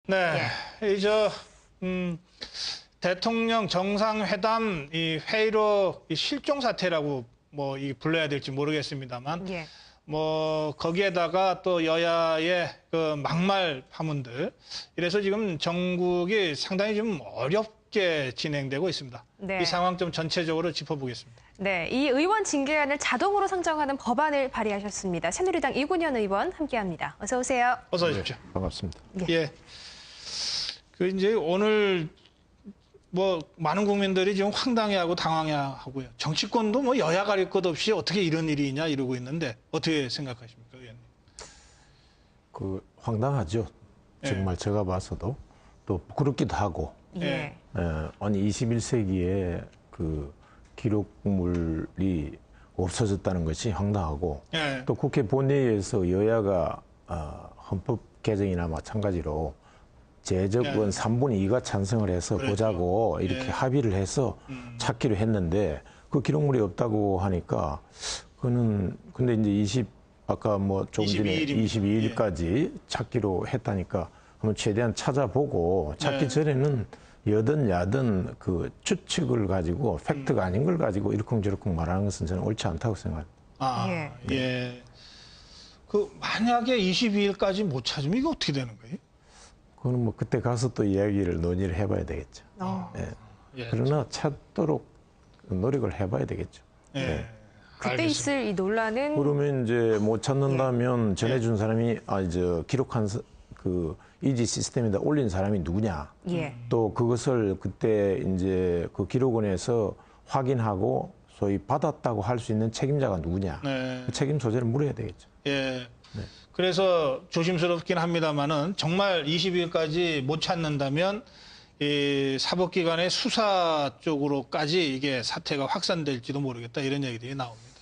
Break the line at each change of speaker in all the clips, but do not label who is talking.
네,
예.
대통령 정상회담 이 회의로 이 실종 사태라고 뭐 이 불러야 될지 모르겠습니다만,
예.
뭐 거기에다가 또 여야의 그 막말 파문들, 이래서 지금 정국이 상당히 좀 어렵게 진행되고 있습니다.
네.
이 상황 좀 전체적으로 짚어보겠습니다.
네, 이 의원 징계안을 자동으로 상정하는 법안을 발의하셨습니다. 새누리당 이군현 의원 함께합니다. 어서 오세요.
어서 오십시오.
반갑습니다.
예. 그 이제 오늘 뭐 많은 국민들이 지금 황당해하고 당황해하고요. 정치권도 뭐 여야 가릴 것 없이 어떻게 이런 일이 있냐 이러고 있는데 어떻게 생각하십니까, 의원님?
그 황당하죠. 정말 제가 봐서도 또 부끄럽기도 하고.
예.
아니 21세기에 그 기록물이 없어졌다는 것이 황당하고
예.
또 국회 본회의에서 여야가 헌법 개정이나 마찬가지로 제적은 3분의 2가 찬성을 해서
그렇죠.
보자고 이렇게
예.
합의를 해서 찾기로 했는데 그 기록물이 없다고 하니까 그거는 근데 이제 아까 뭐 좀 전에 22일까지 찾기로 했다니까 한번 최대한 찾아보고 찾기 전에는 여든 야든 그 추측을 가지고 팩트가 아닌 걸 가지고 이러쿵저러쿵 말하는 것은 저는 옳지 않다고 생각합니다.
아,
예.
예. 그 만약에 22일까지 못 찾으면 이거 어떻게 되는 거예요?
그거는 뭐 그때 가서 또 이야기를 논의를 해봐야 되겠죠. 예.
예.
그러나 찾도록 노력을 해봐야 되겠죠.
예.
그때
알겠습니다.
있을 이 논란은
그러면 이제 못 찾는다면 전해준 사람이 기록한 그 이지 시스템에다 올린 사람이 누구냐.
예.
또 그것을 그때 이제 그 기록원에서 확인하고 소위 받았다고 할 수 있는 책임자가 누구냐.
네.
그 책임 소재를 물어야 되겠죠.
예. 그래서 조심스럽긴 합니다만은 정말 20일까지 못 찾는다면 이 사법기관의 수사 쪽으로까지 이게 사태가 확산될지도 모르겠다 이런 얘기들이 나옵니다.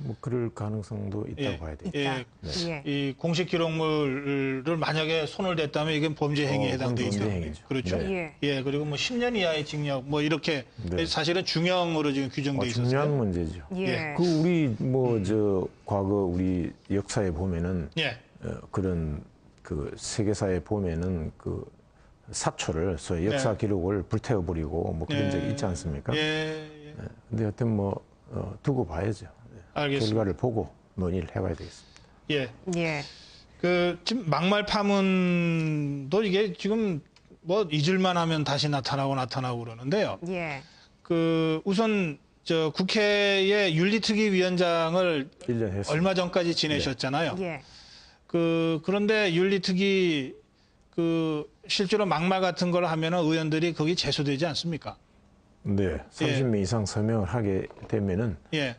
뭐 그럴 가능성도 있다고
예.
봐야 되겠죠.
예.
예.
이 공식 기록물을 만약에 손을 댔다면 이건 범죄 행위에 해당돼
범죄
있죠.
행위죠.
그렇죠.
네.
예. 그리고 뭐 10년 이하의 징역 뭐 이렇게
네.
사실은 중형으로 지금 규정돼 있었어요.
중요한 문제죠.
예.
그 우리 뭐 저 과거 우리 역사에 보면은
예.
그런 그 세계사에 보면은 그 사초를 소위 역사 기록을 불태워버리고 뭐 그런 적이 있지 않습니까?
예.
근데 여튼 뭐 두고 봐야죠.
알겠습니다.
결과를 보고 논의를 해봐야 되겠습니다.
예.
예.
그 지금 막말 파문도 이게 지금 뭐 잊을만 하면 다시 나타나고 그러는데요.
예.
그 우선 저 국회의 윤리특위위원장을
1년 했습니다.
얼마 전까지 지내셨잖아요.
예.
그런데 윤리특위 그 실제로 막말 같은 걸 하면은 의원들이 거기 제소되지 않습니까?
네, 30명 이상 서명을 하게 되면은
예.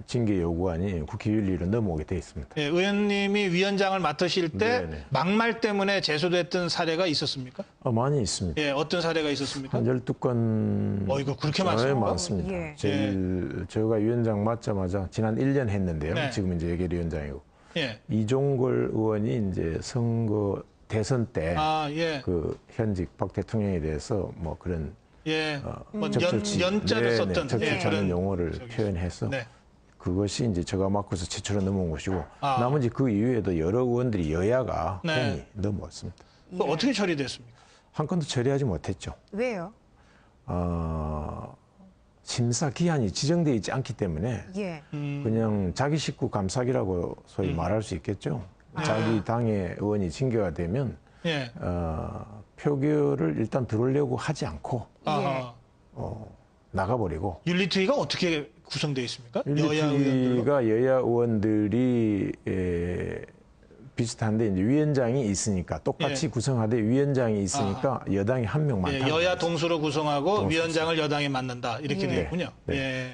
징계 요구안이 국회 윤리로 넘어오게 돼 있습니다.
예, 의원님이 위원장을 맡으실 때
네네.
막말 때문에 제소됐던 사례가 있었습니까?
많이 있습니다.
예, 어떤 사례가 있었습니까?
한 12건.
이거 그렇게 많습니까?
많습니다.
예.
제가 위원장 맡자마자 지난 1년 했는데요.
네.
지금 이제 예결위원장이고.
예.
이종걸 의원이 이제 선거 대선 때
아, 예.
그 현직 박 대통령에 대해서 뭐 그런
예. 뭐
적절치,
연자를 썼던
적절치 않은
그런
용어를
저기
표현해서
네.
그것이 이제 제가 맡고서 최초로 넘어온 것이고
아.
나머지 그 이후에도 여러 의원들이 여야가
네.
괜히 넘어왔습니다.
그 어떻게 처리됐습니까?
한 건도 처리하지 못했죠.
왜요?
심사 기한이 지정되어 있지 않기 때문에
예.
그냥 자기 식구 감싸기라고 소위 말할 수 있겠죠. 자기 당의 의원이 징계가 되면
예.
표결을 일단 들으려고 하지 않고
아,
나가버리고
윤리특위가 어떻게 구성되어 있습니까? 여야 의원들로?
윤리특위가 여야 의원들이 비슷한데 이제 위원장이 있으니까 똑같이
예.
구성하되 위원장이 있으니까 여당이 한 명
예,
많다.
여야 동수로 구성하고 위원장을 여당이 맡는다 이렇게
예.
되어 있군요.
네.
예.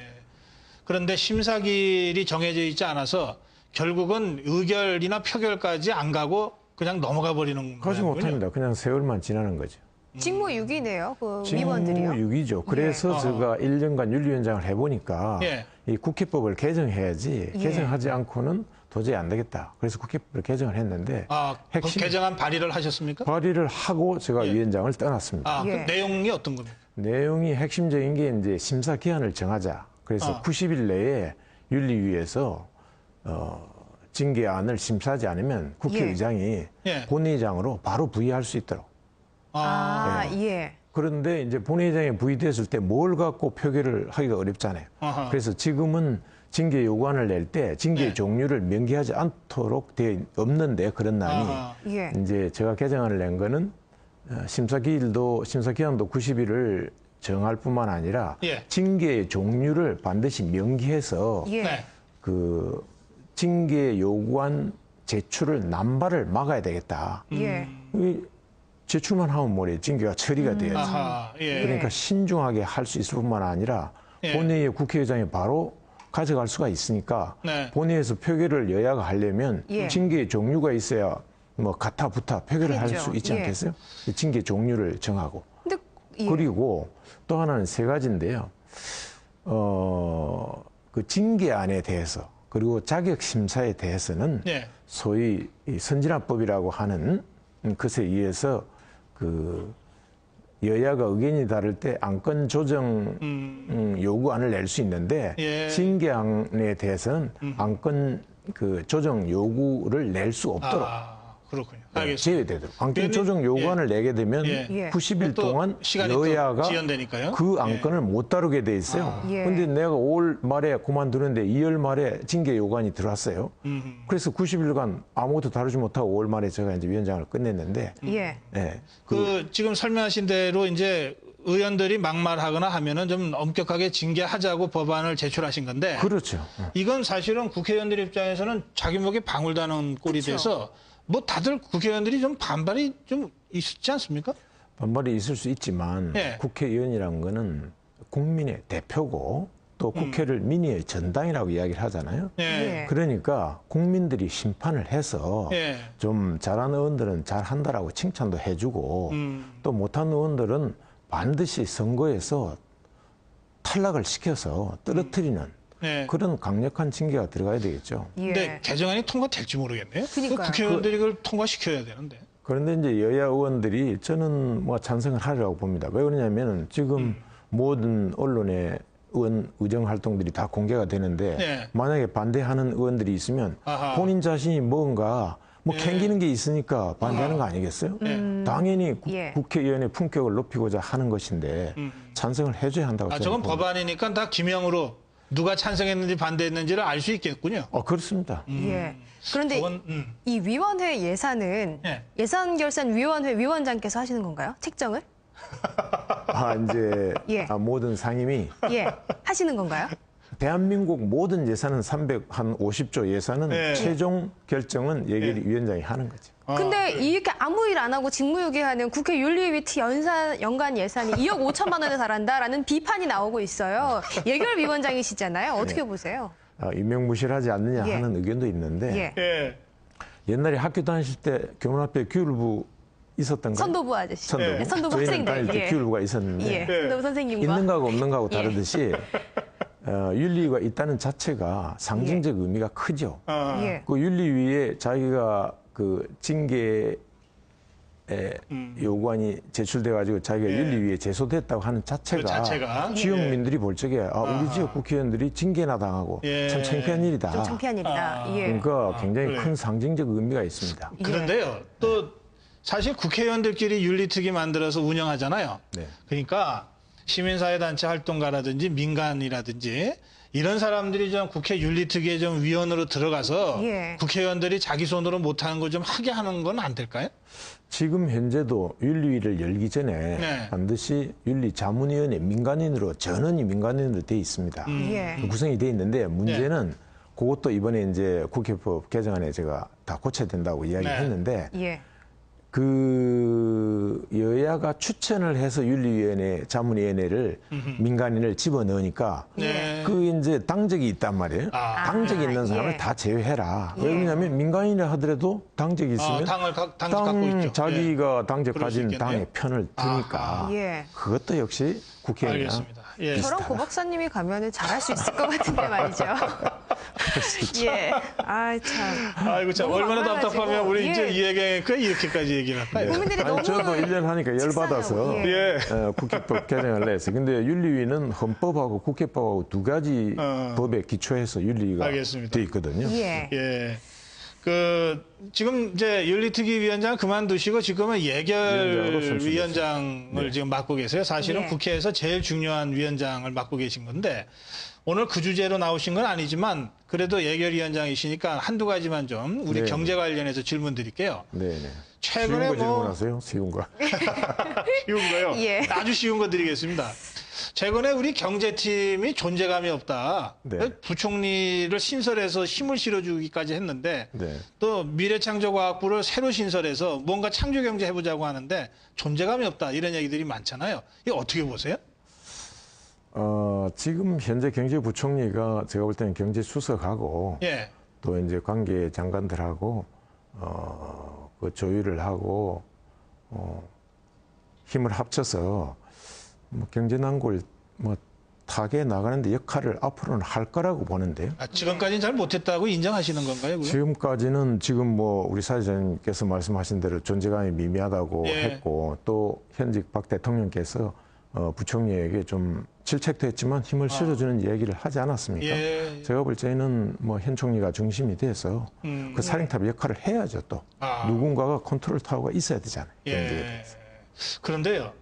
그런데 심사기일이 정해져 있지 않아서 결국은 의결이나 표결까지 안 가고 그냥 넘어가 버리는
가지
거군요.
못합니다. 그냥 세월만 지나는 거죠.
직무유기네요. 그 위원들이요.
직무유기죠. 그래서
예.
제가 1년간 윤리위원장을 해보니까
예.
이 국회법을 개정해야지 개정하지 않고는 도저히 안 되겠다. 그래서 국회법을 개정을 했는데
아, 그 개정안 발의를 하셨습니까?
발의를 하고 제가
예.
위원장을 떠났습니다.
아,
예.
그 내용이 어떤 겁니까?
내용이 핵심적인 게 이제 심사 기한을 정하자. 그래서 90일 내에 윤리위에서 징계안을 심사하지 않으면 국회의장이
예.
본회의장으로 바로 부의할 수 있도록
예.
그런데 이제 본회의장에 부의됐을 때 뭘 갖고 표결을 하기가 어렵잖아요.
아하.
그래서 지금은 징계 요구안을 낼 때 징계
네.
종류를 명기하지 않도록 되어 없는데 그런 난이
아하.
예.
이제 제가 개정안을 낸 거는 심사기한도 90일을 정할 뿐만 아니라
예.
징계의 종류를 반드시 명기해서
예.
네.
그 징계 요구안 제출을 남발을 막아야 되겠다.
예.
이 제출만 하면 뭐래 징계가 처리가 돼야지.
아하. 예.
그러니까 신중하게 할 수 있을 뿐만 아니라
예.
본회의에 국회의장이 바로 가져갈 수가 있으니까
네.
본회의에서 표결을 여야가 하려면
예.
징계의 종류가 있어야 뭐 가타 부타 표결을 할
그렇죠.
수 있지
예.
않겠어요? 징계 종류를 정하고
근데 예.
그리고 또 하나는 세 가지인데요. 그 징계안에 대해서 그리고 자격 심사에 대해서는
예.
소위 이 선진화법이라고 하는 것에 의해서 그 여야가 의견이 다를 때 안건 조정 요구안을 낼 수 있는데
예.
징계안에 대해서는 안건 그 조정 요구를 낼 수 없도록
그렇군요.
네,
알겠습니다.
제외되도록 안건
그러면-
조정 요구안을 내게 되면
예.
예.
90일
또
동안
시간이 또
여야가
지연되니까요.
그
예.
안건을 못 다루게 돼 있어요.
예.
그런데 내가 5월 말에 그만두는데 2월 말에 징계 요구안이 들어왔어요. 그래서 90일간 아무것도 다루지 못하고 5월 말에 제가 이제 위원장을 끝냈는데
예.
예.
지금 설명하신 대로 이제 의원들이 막말하거나 하면은 좀 엄격하게 징계하자고 법안을 제출하신 건데
그렇죠.
이건 사실은 국회의원들 입장에서는 자기 목에 방울 다는 꼴이 돼서 뭐 다들 국회의원들이 좀 반발이 좀 있지 않습니까?
반발이 있을 수 있지만
예.
국회의원이라는 거는 국민의 대표고 또 국회를 민의의 전당이라고 이야기를 하잖아요.
예.
예.
그러니까 국민들이 심판을 해서
예.
좀 잘한 의원들은 잘한다라고 칭찬도 해주고 또 못한 의원들은 반드시 선거에서 탈락을 시켜서 떨어뜨리는
예.
그런 강력한 징계가 들어가야 되겠죠.
근데
예.
개정안이 통과될지 모르겠네요.
그러니까요.
국회의원들이 그걸 통과시켜야 되는데.
그런데 이제 여야 의원들이 저는 뭐 찬성을 하리라고 봅니다. 왜 그러냐면 지금 모든 언론의 의정 활동들이 다 공개가 되는데
네.
만약에 반대하는 의원들이 있으면
아하.
본인 자신이 뭔가 뭐
예.
캥기는 게 있으니까 반대하는 거 아니겠어요? 당연히
예.
국회의원의 품격을 높이고자 하는 것인데 찬성을 해줘야 한다고
저건
저는 봅니다.
법안이니까 다 기명으로 누가 찬성했는지 반대했는지를 알 수 있겠군요.
그렇습니다.
예. 그런데
저건,
이 위원회 예산은
예.
예산결산위원회 위원장께서 하시는 건가요? 책정을?
이제
예.
모든 상임위
예. 하시는 건가요?
대한민국 모든 예산은 350조 예산은
네.
최종 결정은 예결위 위원장이 하는 거죠.
근데 이렇게 아무 일 안 하고 직무유기하는 국회 윤리위 연간 예산이 2억 5천만 원에 달한다라는 비판이 나오고 있어요. 예결위원장이시잖아요. 어떻게 보세요?
유명무실하지 않느냐
예.
하는 의견도 있는데
예.
예.
옛날에 학교 다니실 때 교문 앞에 규율부 있었던가요?
선도부 아저씨.
선도부.
네, 선도부
저희는
학생들.
다닐 때
예.
규율부가 있었는데
예. 선도부 선생님과.
있는 거하고 없는 거하고
예.
다르듯이 윤리위가 있다는 자체가 상징적 의미가 크죠.
예.
그 윤리위에 자기가 그 징계 요구안이 제출돼 가지고 자기가
예.
윤리위에 제소됐다고 하는 자체가,
그 자체가?
지역민들이 볼 적에 우리 지역 국회의원들이 징계나 당하고
예.
참 창피한 일이다.
좀 창피한 일이다. 예.
그러니까 굉장히
그래요.
큰 상징적 의미가 있습니다.
그런데요, 또 사실 국회의원들끼리 윤리특위 만들어서 운영하잖아요.
네.
그러니까 시민사회단체 활동가라든지 민간이라든지 이런 사람들이 좀 국회 윤리특위에 좀 위원으로 들어가서
예.
국회의원들이 자기 손으로 못하는 거 좀 하게 하는 건 안 될까요?
지금 현재도 윤리위를 열기 전에
네.
반드시 윤리자문위원회 민간인으로 전원이 민간인으로 돼 있습니다.
예.
구성이 돼 있는데 문제는 그것도 이번에 이제 국회법 개정안에 제가 다 고쳐야 된다고 이야기했는데
예.
그 여야가 추천을 해서 윤리위원회 자문위원회를 민간인을 집어넣으니까
네.
그 이제 당적이 있단 말이에요. 당적이 있는 사람을
예.
다 제외해라.
예.
왜 그러냐면 민간인이라 하더라도 당적이 있으면
당직 갖고 있죠.
자기가 당적
그럴 수
가진
있겠네요.
당의 편을 드니까
예.
그것도 역시 국회의원이랑
알겠습니다. 예.
저랑 고 박사님이 가면은 잘할 수 있을 것 같은데 말이죠. 예. 아 참.
아이고 참
너무
얼마나
막말가지고.
답답하면 우리
예.
이제 이 얘기니까 이렇게까지 얘기를 할까요?
국민들이 너무
저도 1년 하니까 열받아서
식상하고,
예.
국회법 개정을 냈어요. 근데 윤리위는 헌법하고 국회법하고 두 가지 법에 기초해서 윤리위가
알겠습니다.
돼 있거든요.
예.
예. 지금 이제 윤리특위위원장 그만두시고 지금은 예결위원장을
네.
지금 맡고 계세요. 사실은
네.
국회에서 제일 중요한 위원장을 맡고 계신 건데 오늘 그 주제로 나오신 건 아니지만 그래도 예결위원장이시니까 한두 가지만 좀 우리
네.
경제 관련해서 질문 드릴게요.
네네.
최근에
쉬운 거
뭐
질문하세요. 쉬운 거.
쉬운 거요?
예.
아주 쉬운 거 드리겠습니다. 최근에 우리 경제팀이 존재감이 없다.
네.
부총리를 신설해서 힘을 실어주기까지 했는데
네.
또 미래창조과학부를 새로 신설해서 뭔가 창조경제 해보자고 하는데 존재감이 없다. 이런 얘기들이 많잖아요. 이거 어떻게 보세요?
지금 현재 경제부총리가 제가 볼 때는 경제수석하고
예.
또 이제 관계 장관들하고 그 조율을 하고 힘을 합쳐서 뭐 경제난국을 뭐 타게 나가는데 역할을 앞으로는 할 거라고 보는데요.
지금까지는 잘 못했다고 인정하시는 건가요? 그럼?
지금까지는 지금 뭐 우리 사회자님께서 말씀하신 대로 존재감이 미미하다고
예.
했고 또 현직 박 대통령께서 부총리에게 좀 질책도 했지만 힘을 실어주는 얘기를 하지 않았습니까?
예.
제가 볼 때는 뭐 현 총리가 중심이 돼서 그 살인탑 역할을 해야죠 또. 누군가가 컨트롤 타워가 있어야 되잖아요. 경제에
예.
대해서.
그런데요.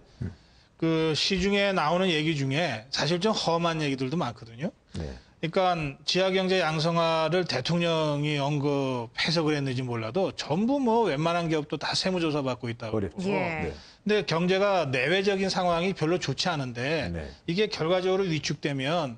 그 시중에 나오는 얘기 중에 사실 좀 험한 얘기들도 많거든요.
네.
그러니까 지하경제 양성화를 대통령이 언급해서 그랬는지 몰라도 전부 뭐 웬만한 기업도 다 세무조사 받고 있다고.
어렵죠.
예.
네.
근데 경제가 내외적인 상황이 별로 좋지 않은데
네.
이게 결과적으로 위축되면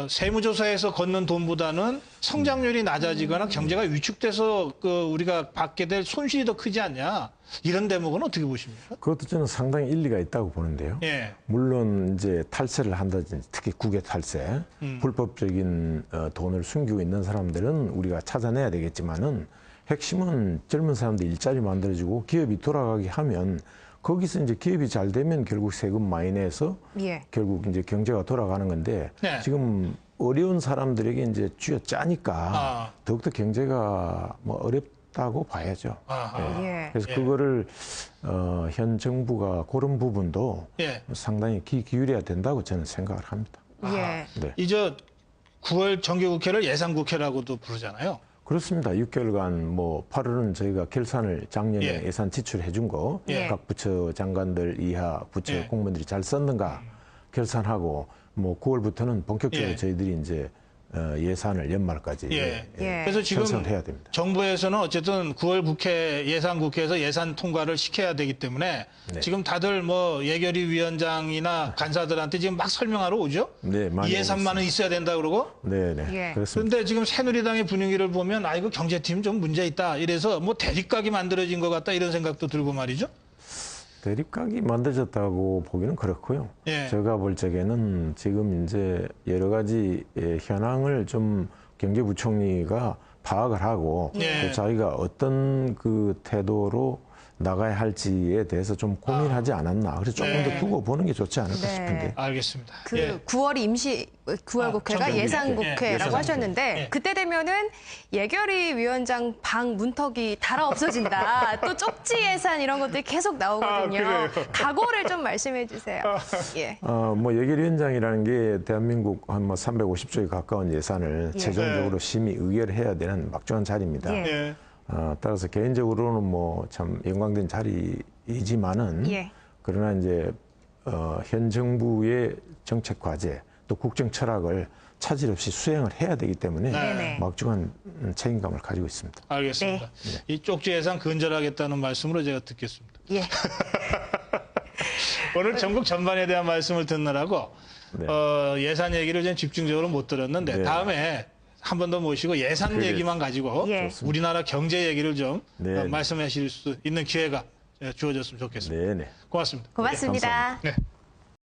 세무조사에서 걷는 돈보다는 성장률이 낮아지거나 경제가 위축돼서 우리가 받게 될 손실이 더 크지 않냐. 이런 대목은 어떻게 보십니까?
그것도 저는 상당히 일리가 있다고 보는데요.
예.
물론 이제 탈세를 한다든지 특히 국외 탈세, 불법적인 돈을 숨기고 있는 사람들은 우리가 찾아내야 되겠지만은 핵심은 젊은 사람들 일자리 만들어주고 기업이 돌아가게 하면 거기서 이제 기업이 잘 되면 결국 세금 많이 내서
예.
결국 이제 경제가 돌아가는 건데
네.
지금 어려운 사람들에게 이제 쥐어짜니까 더욱더 경제가 뭐 어렵다고 봐야죠.
아하.
예.
그래서
예.
그거를 현 정부가 그런 부분도
예.
상당히 기울여야 된다고 저는 생각을 합니다.
예.
네.
이제 9월 정기국회를 예산국회라고도 부르잖아요.
그렇습니다. 6개월간 뭐 8월은 저희가 결산을 작년에
예.
예산 지출해 준 거
예.
각 부처 장관들 이하 부처
예.
공무원들이 잘 썼는가 결산하고 뭐 9월부터는 본격적으로
예.
저희들이 이제 예산을 연말까지
예.
예.
그래서 지금
편성을 해야 됩니다.
정부에서는 어쨌든 9월 국회 예산국회에서 예산 통과를 시켜야 되기 때문에
네.
지금 다들 뭐 예결위 위원장이나 간사들한테 지금 막 설명하러 오죠.
네, 많이
이 예산만은 있어야 된다 그러고.
네네
예.
그렇습니다.
그런데 지금 새누리당의 분위기를 보면 이거 경제팀 좀 문제 있다. 이래서 뭐 대립각이 만들어진 것 같다 이런 생각도 들고 말이죠.
대립각이 만들어졌다고 보기는 그렇고요.
예.
제가 볼 적에는 지금 이제 여러 가지 현황을 좀 경제부총리가 파악을 하고
예.
또 자기가 어떤 그 태도로 나가야 할지에 대해서 좀 고민하지 않았나. 그래서 조금
네.
더 두고 보는 게 좋지 않을까
네.
싶은데.
알겠습니다.
그
예.
9월 국회가
정기국회.
예산국회라고
예, 예산
하셨는데
예.
그때 되면은 예결위 위원장 방 문턱이 달아 없어진다. 또 쪽지 예산 이런 것들이 계속 나오거든요.
그래요?
각오를 좀 말씀해 주세요. 예.
뭐 예결위원장이라는 게 대한민국 한 뭐 350조에 가까운 예산을
예.
최종적으로 심의 의결해야 되는 막중한 자리입니다.
예.
예.
따라서 개인적으로는 뭐 참 영광된 자리이지만은
예.
그러나 이제 현 정부의 정책 과제 또 국정 철학을 차질 없이 수행을 해야 되기 때문에
네네.
막중한 책임감을 가지고 있습니다.
알겠습니다.
네.
이 쪽지 예산 근절하겠다는 말씀으로 제가 듣겠습니다.
예.
오늘 전국 전반에 대한 말씀을 듣느라고
네.
예산 얘기를 좀 집중적으로 못 들었는데
네.
다음에 한 번 더 모시고 예산
그래.
얘기만 가지고
예.
우리나라 경제 얘기를 좀
네.
말씀하실 수 있는 기회가 주어졌으면 좋겠습니다.
네네.
고맙습니다.
고맙습니다.
네.